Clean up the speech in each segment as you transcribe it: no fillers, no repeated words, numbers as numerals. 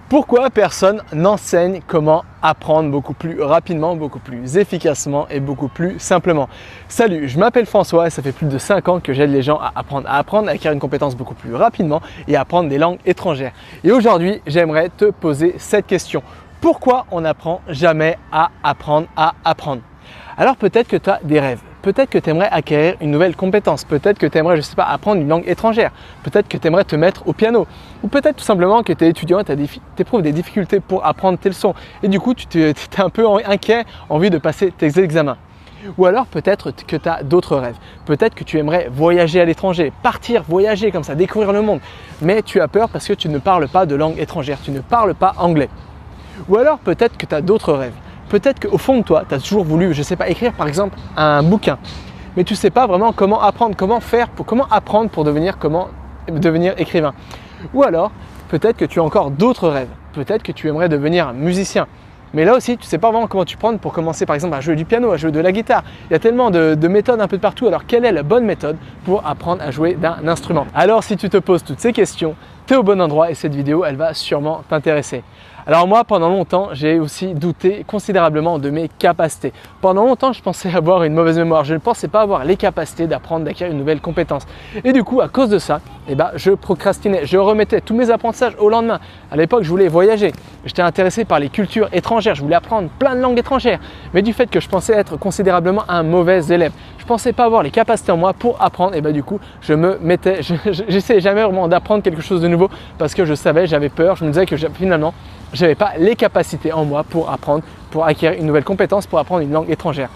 Pourquoi personne n'enseigne comment apprendre beaucoup plus rapidement, beaucoup plus efficacement et beaucoup plus simplement? Salut, je m'appelle François et ça fait plus de 5 ans que j'aide les gens à apprendre, à acquérir une compétence beaucoup plus rapidement et à apprendre des langues étrangères. Et aujourd'hui, j'aimerais te poser cette question. Pourquoi on n'apprend jamais à apprendre à apprendre? Alors peut-être que tu as des rêves. Peut-être que tu aimerais acquérir une nouvelle compétence, peut-être que tu aimerais, je sais pas, apprendre une langue étrangère, peut-être que tu aimerais te mettre au piano, ou peut-être tout simplement que tu es étudiant et tu éprouves des difficultés pour apprendre tes leçons et du coup tu es un peu inquiet, envie de passer tes examens. Ou alors peut-être que tu as d'autres rêves, peut-être que tu aimerais voyager à l'étranger, partir, voyager comme ça, découvrir le monde, mais tu as peur parce que tu ne parles pas de langue étrangère, tu ne parles pas anglais. Ou alors peut-être que tu as d'autres rêves. Peut-être qu'au fond de toi, tu as toujours voulu, je ne sais pas, écrire par exemple un bouquin, mais tu ne sais pas vraiment comment apprendre, comment apprendre pour devenir écrivain. Ou alors, peut-être que tu as encore d'autres rêves, peut-être que tu aimerais devenir musicien. Mais là aussi, tu ne sais pas vraiment comment tu prendre pour commencer par exemple à jouer du piano, à jouer de la guitare. Il y a tellement de méthodes un peu de partout. Alors quelle est la bonne méthode pour apprendre à jouer d'un instrument? Alors si tu te poses toutes ces questions, tu es au bon endroit et cette vidéo, elle va sûrement t'intéresser. Alors moi, pendant longtemps, j'ai aussi douté considérablement de mes capacités. Pendant longtemps, je pensais avoir une mauvaise mémoire. Je ne pensais pas avoir les capacités d'apprendre, d'acquérir une nouvelle compétence. Et du coup, à cause de ça, je procrastinais. Je remettais tous mes apprentissages au lendemain. À l'époque, je voulais voyager. J'étais intéressé par les cultures étrangères. Je voulais apprendre plein de langues étrangères. Mais du fait que je pensais être considérablement un mauvais élève, je ne pensais pas avoir les capacités en moi pour apprendre. Et du coup, j'essayais jamais vraiment d'apprendre quelque chose de nouveau parce que je savais, j'avais peur. Je me disais que finalement, je n'avais pas les capacités en moi pour apprendre, pour acquérir une nouvelle compétence, pour apprendre une langue étrangère.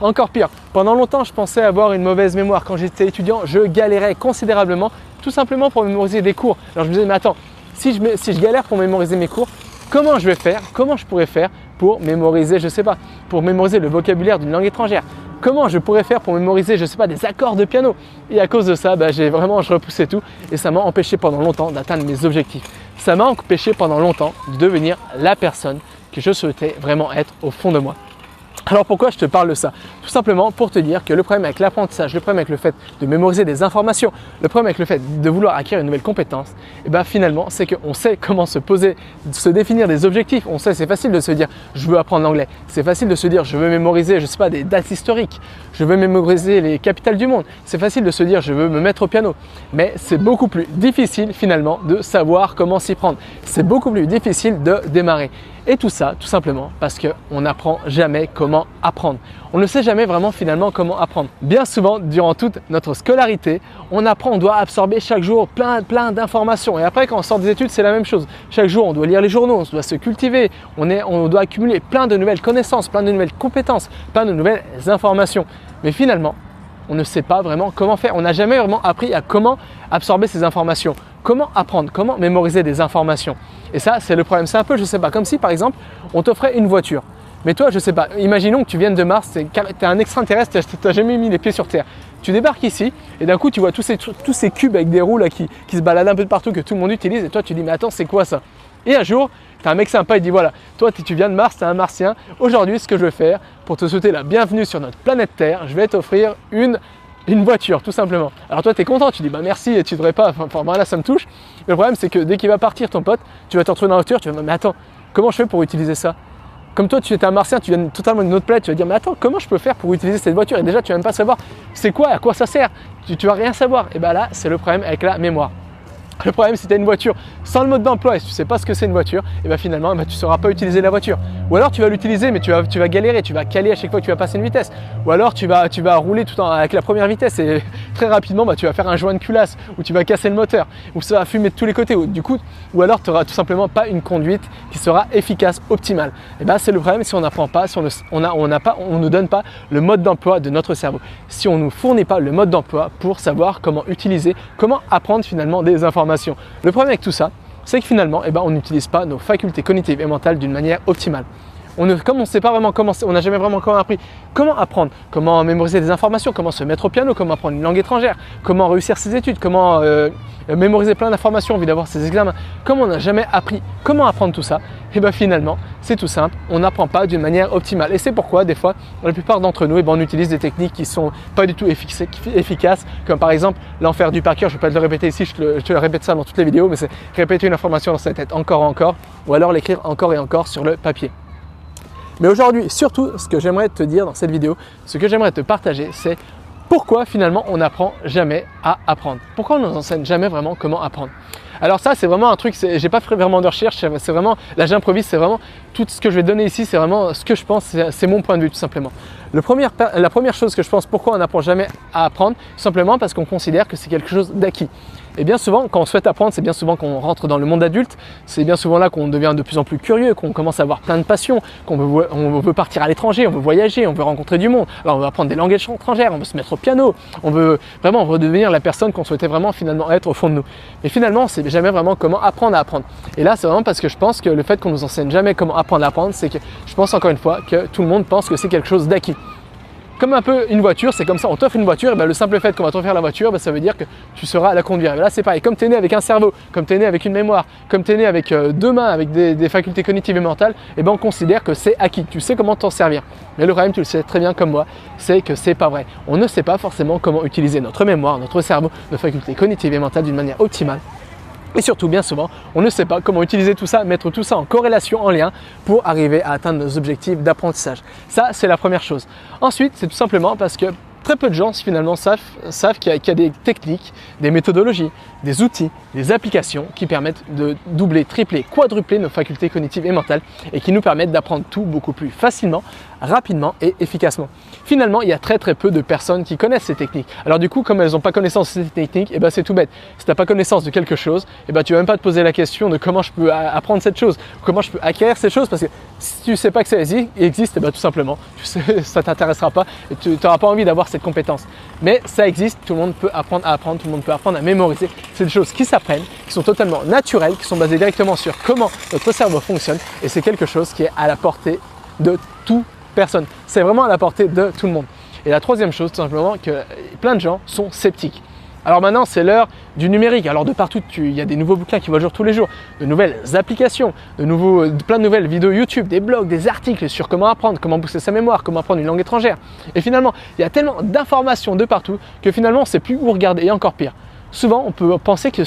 Encore pire, pendant longtemps, je pensais avoir une mauvaise mémoire. Quand j'étais étudiant, je galérais considérablement, tout simplement pour mémoriser des cours. Alors je me disais, mais attends, si je galère pour mémoriser mes cours, comment je vais faire? Comment je pourrais faire pour mémoriser, je sais pas, pour mémoriser le vocabulaire d'une langue étrangère? Comment je pourrais faire pour mémoriser, je sais pas, des accords de piano? Et à cause de ça, je repoussais tout et ça m'a empêché pendant longtemps d'atteindre mes objectifs. Ça m'a empêché pendant longtemps de devenir la personne que je souhaitais vraiment être au fond de moi. Alors pourquoi je te parle de ça? Tout simplement pour te dire que le problème avec l'apprentissage, le problème avec le fait de mémoriser des informations, le problème avec le fait de vouloir acquérir une nouvelle compétence, finalement c'est qu'on sait comment se définir des objectifs. On sait, c'est facile de se dire je veux apprendre l'anglais, c'est facile de se dire je veux mémoriser, je sais pas, des dates historiques, je veux mémoriser les capitales du monde, c'est facile de se dire je veux me mettre au piano, mais c'est beaucoup plus difficile finalement de savoir comment s'y prendre. C'est beaucoup plus difficile de démarrer. Et tout ça, tout simplement, parce qu'on n'apprend jamais comment apprendre. On ne sait jamais vraiment finalement comment apprendre. Bien souvent, durant toute notre scolarité, on doit absorber chaque jour plein d'informations. Et après, quand on sort des études, c'est la même chose. Chaque jour, on doit lire les journaux, on doit se cultiver, on doit accumuler plein de nouvelles connaissances, plein de nouvelles compétences, plein de nouvelles informations. Mais finalement, on ne sait pas vraiment comment faire. On n'a jamais vraiment appris à comment absorber ces informations. Comment apprendre, comment mémoriser des informations. Et ça, c'est le problème. C'est un peu, je sais pas, comme si par exemple, on t'offrait une voiture. Mais toi, je sais pas, imaginons que tu viennes de Mars, tu es un extraterrestre, tu n'as jamais mis les pieds sur Terre. Tu débarques ici et d'un coup, tu vois tous ces cubes avec des roues là, qui se baladent un peu de partout, que tout le monde utilise. Et toi, tu dis, mais attends, c'est quoi ça? Et un jour, tu as un mec sympa, il dit, voilà, toi, tu viens de Mars, tu es un martien. Aujourd'hui, ce que je vais faire pour te souhaiter la bienvenue sur notre planète Terre, je vais t'offrir une voiture, tout simplement. Alors toi, tu es content, tu dis merci et tu devrais pas, là, ça me touche. Mais le problème, c'est que dès qu'il va partir, ton pote, tu vas te retrouver dans la voiture, tu vas dire, mais attends, comment je fais pour utiliser ça? Comme toi, tu étais un martien, tu viens totalement d'une autre planète, tu vas dire, mais attends, comment je peux faire pour utiliser cette voiture? Et déjà, tu vas même pas savoir c'est quoi, à quoi ça sert. Tu vas rien savoir. Et là, c'est le problème avec la mémoire. Le problème, si tu as une voiture sans le mode d'emploi et si tu ne sais pas ce que c'est une voiture, finalement, tu ne sauras pas utiliser la voiture. Ou alors tu vas l'utiliser, mais tu vas galérer, tu vas caler à chaque fois que tu vas passer une vitesse. Ou alors tu vas rouler tout avec la première vitesse et très rapidement, tu vas faire un joint de culasse ou tu vas casser le moteur ou ça va fumer de tous les côtés. Ou alors tu n'auras tout simplement pas une conduite qui sera efficace, optimale. C'est le problème si on n'apprend pas, si on ne nous donne pas le mode d'emploi de notre cerveau. Si on ne nous fournit pas le mode d'emploi pour savoir comment utiliser, comment apprendre finalement des informations. Le problème avec tout ça, c'est que finalement, on n'utilise pas nos facultés cognitives et mentales d'une manière optimale. comme on ne sait pas vraiment comment, on n'a jamais vraiment appris comment apprendre, comment mémoriser des informations, comment se mettre au piano, comment apprendre une langue étrangère, comment réussir ses études, comment mémoriser plein d'informations en vue d'avoir ses examens, comme on n'a jamais appris comment apprendre tout ça, et bien finalement, c'est tout simple, on n'apprend pas d'une manière optimale. Et c'est pourquoi, des fois, la plupart d'entre nous, on utilise des techniques qui ne sont pas du tout efficaces, comme par exemple l'enfer du par cœur. Je ne vais pas te le répéter ici, je te répète ça dans toutes les vidéos, mais c'est répéter une information dans sa tête encore et encore, ou alors l'écrire encore et encore sur le papier. Mais aujourd'hui, surtout, ce que j'aimerais te dire dans cette vidéo, ce que j'aimerais te partager, c'est pourquoi finalement on n'apprend jamais à apprendre. Pourquoi on ne nous enseigne jamais vraiment comment apprendre. Alors ça, c'est vraiment un truc, j'ai pas fait vraiment de recherche, c'est vraiment, là j'improvise, c'est vraiment tout ce que je vais te donner ici, c'est vraiment ce que je pense, c'est mon point de vue tout simplement. La première chose que je pense, pourquoi on n'apprend jamais à apprendre, tout simplement parce qu'on considère que c'est quelque chose d'acquis. Et bien souvent, quand on souhaite apprendre, c'est bien souvent qu'on rentre dans le monde adulte, c'est bien souvent là qu'on devient de plus en plus curieux, qu'on commence à avoir plein de passions, on veut partir à l'étranger, on veut voyager, on veut rencontrer du monde, alors on veut apprendre des langues étrangères, on veut se mettre au piano, on veut devenir la personne qu'on souhaitait vraiment finalement être au fond de nous. Mais finalement, on ne sait jamais vraiment comment apprendre à apprendre. Et là, c'est vraiment parce que je pense que le fait qu'on nous enseigne jamais comment apprendre à apprendre, c'est que je pense encore une fois que tout le monde pense que c'est quelque chose d'acquis. Comme un peu une voiture, c'est comme ça, on t'offre une voiture, et bien le simple fait qu'on va t'offrir la voiture, ça veut dire que tu sauras la conduire. Et là c'est pareil, comme tu es né avec un cerveau, comme tu es né avec une mémoire, comme tu es né avec deux mains, avec des facultés cognitives et mentales, et ben on considère que c'est acquis, tu sais comment t'en servir. Mais le problème, tu le sais très bien comme moi, c'est que c'est pas vrai. On ne sait pas forcément comment utiliser notre mémoire, notre cerveau, nos facultés cognitives et mentales d'une manière optimale. Et surtout, bien souvent, on ne sait pas comment utiliser tout ça, mettre tout ça en corrélation, en lien, pour arriver à atteindre nos objectifs d'apprentissage. Ça, c'est la première chose. Ensuite, c'est tout simplement parce que très peu de gens finalement savent qu'il y a des techniques, des méthodologies, des outils, des applications qui permettent de doubler, tripler, quadrupler nos facultés cognitives et mentales et qui nous permettent d'apprendre tout beaucoup plus facilement, rapidement et efficacement. Finalement, il y a très peu de personnes qui connaissent ces techniques. Alors du coup, comme elles n'ont pas connaissance de ces techniques, et ben c'est tout bête. Si tu n'as pas connaissance de quelque chose, et ben tu ne vas même pas te poser la question de comment je peux apprendre cette chose, comment je peux acquérir cette chose, parce que si tu ne sais pas que ça existe, et ben tout simplement, ça ne t'intéressera pas et tu n'auras pas envie d'avoir cette compétence. Mais ça existe, tout le monde peut apprendre à apprendre, tout le monde peut apprendre à mémoriser. C'est des choses qui s'apprennent, qui sont totalement naturelles, qui sont basées directement sur comment notre cerveau fonctionne et c'est quelque chose qui est à la portée de toute personne. C'est vraiment à la portée de tout le monde. Et la troisième chose, tout simplement, que plein de gens sont sceptiques. Alors maintenant, c'est l'heure du numérique. Alors de partout, il y a des nouveaux bouquins qui voient le jour tous les jours, de nouvelles applications, plein de nouvelles vidéos YouTube, des blogs, des articles sur comment apprendre, comment booster sa mémoire, comment apprendre une langue étrangère. Et finalement, il y a tellement d'informations de partout que finalement, on ne sait plus où regarder. Et encore pire, souvent, on peut penser que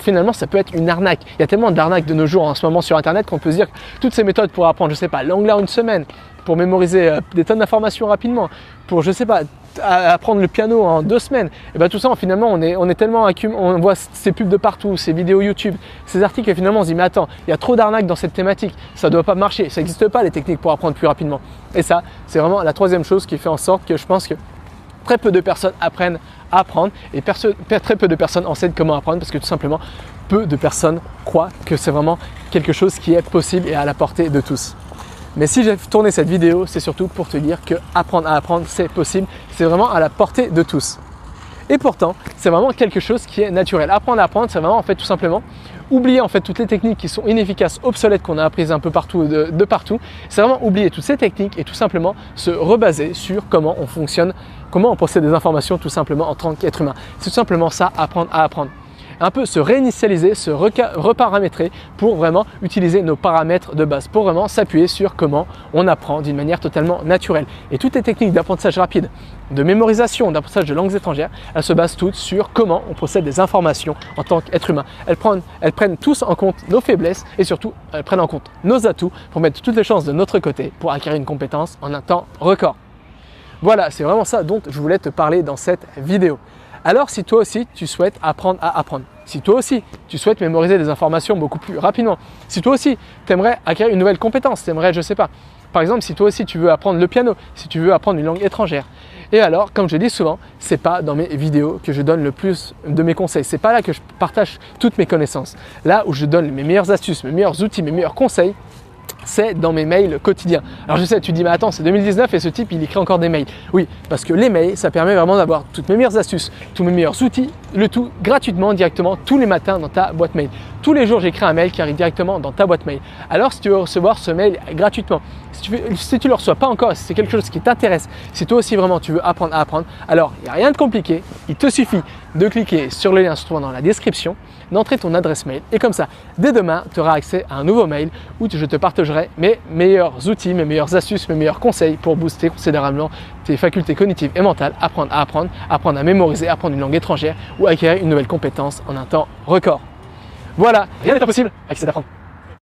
finalement, ça peut être une arnaque. Il y a tellement d'arnaques de nos jours en ce moment sur Internet qu'on peut se dire que toutes ces méthodes pour apprendre, je ne sais pas, l'anglais en une semaine, pour mémoriser des tonnes d'informations rapidement, pour, je ne sais pas, apprendre le piano en 2 semaines, et bien tout ça, finalement, on est tellement on voit ces pubs de partout, ces vidéos YouTube, ces articles, et finalement, on se dit, mais attends, il y a trop d'arnaques dans cette thématique, ça ne doit pas marcher, ça n'existe pas les techniques pour apprendre plus rapidement. Et ça, c'est vraiment la troisième chose qui fait en sorte que je pense que très peu de personnes apprennent à apprendre et très peu de personnes enseignent comment apprendre parce que tout simplement, peu de personnes croient que c'est vraiment quelque chose qui est possible et à la portée de tous. Mais si j'ai tourné cette vidéo, c'est surtout pour te dire que apprendre à apprendre, c'est possible, c'est vraiment à la portée de tous. Et pourtant, c'est vraiment quelque chose qui est naturel. Apprendre à apprendre, c'est vraiment en fait tout simplement oublier en fait toutes les techniques qui sont inefficaces, obsolètes qu'on a apprises un peu partout, de partout. C'est vraiment oublier toutes ces techniques et tout simplement se rebaser sur comment on fonctionne, comment on possède des informations tout simplement en tant qu'être humain. C'est tout simplement ça, apprendre à apprendre. Un peu se réinitialiser, se reparamétrer pour vraiment utiliser nos paramètres de base, pour vraiment s'appuyer sur comment on apprend d'une manière totalement naturelle. Et toutes les techniques d'apprentissage rapide, de mémorisation, d'apprentissage de langues étrangères, elles se basent toutes sur comment on possède des informations en tant qu'être humain. Elles prennent tous en compte nos faiblesses et surtout elles prennent en compte nos atouts pour mettre toutes les chances de notre côté pour acquérir une compétence en un temps record. Voilà, c'est vraiment ça dont je voulais te parler dans cette vidéo. Alors si toi aussi tu souhaites apprendre à apprendre, si toi aussi tu souhaites mémoriser des informations beaucoup plus rapidement, si toi aussi tu aimerais acquérir une nouvelle compétence, tu aimerais, je sais pas, par exemple si toi aussi tu veux apprendre le piano, si tu veux apprendre une langue étrangère, et alors comme je dis souvent, c'est pas dans mes vidéos que je donne le plus de mes conseils, c'est pas là que je partage toutes mes connaissances. Là où je donne mes meilleures astuces, mes meilleurs outils, mes meilleurs conseils, c'est dans mes mails quotidiens. Alors je sais, tu te dis, mais attends, c'est 2019 et ce type, il écrit encore des mails. Oui, parce que les mails, ça permet vraiment d'avoir toutes mes meilleures astuces, tous mes meilleurs outils, le tout gratuitement, directement, tous les matins dans ta boîte mail. tous les jours j'écris un mail qui arrive directement dans ta boîte mail. Alors si tu veux recevoir ce mail gratuitement, si tu ne le reçois pas encore, si c'est quelque chose qui t'intéresse, si toi aussi vraiment tu veux apprendre à apprendre, alors il n'y a rien de compliqué, il te suffit de cliquer sur le lien se trouvant dans la description, d'entrer ton adresse mail et comme ça, dès demain, tu auras accès à un nouveau mail où je te partagerai mes meilleurs outils, mes meilleures astuces, mes meilleurs conseils pour booster considérablement tes facultés cognitives et mentales, apprendre à apprendre, apprendre à mémoriser, apprendre une langue étrangère ou acquérir une nouvelle compétence en un temps record. Voilà, rien n'est impossible avec cet apprendre.